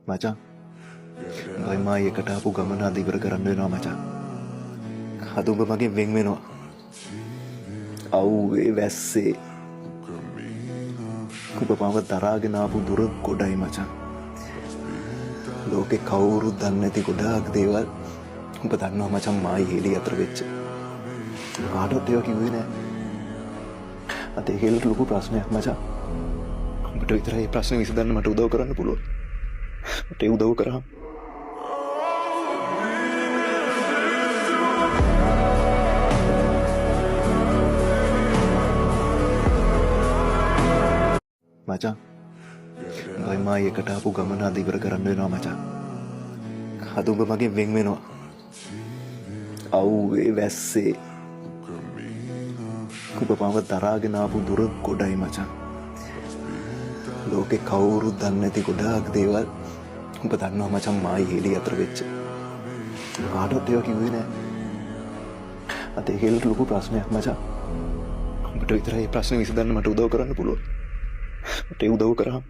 මචං බයිමා එකට ආපු ගමන අද ඉවර කරන්න වෙනවා මචං. අද උඹ මගෙන් වෙන් වෙනවා. අව්වේ වැස්සේ උඹ මාව දරාගෙන ආපු දුර ගොඩයි මචං. ලෝකේ කවුරුත් දන්නේ නැති ගොඩාක් දේවල් උඹ දන්නවා මචං. මායි හෙලි අතර වෙච්ච කාටවත් ඒවා කිව්වේ නෑ. අද හෙලට ලොකු ප්‍රශ්නයක් මචං. උඹට විතරයි මේ ප්‍රශ්නේ විසඳන්න මට උදව් කරන්න පුළුවන්. මට ඒ උදව් කරා. මචං බයිමා එකට ආපු ගමන අද ඉවර කරන්න වෙනවා මචං. අද උඹ මගෙන් වෙන් වෙනවා. අව්වේ වැස්සේ උඹ මාව දරාගෙන ආපු දුර ගොඩයි මචං. ලෝකේ කවුරුත් දන්නේ නැති ගොඩාක් දේවල් උඹ දන්නවා මචං. මායි හෙලි අතර වෙච්ච කාටවත් ඒවා කිව්වේ නෑ. අද හෙලට ලොකු ප්‍රශ්නයක් මචං. උඹට විතරයි මේ ප්‍රශ්නේ විසඳන්න මට උදව් කරන්න පුළුවන්. මට ඒ උදව් කරා.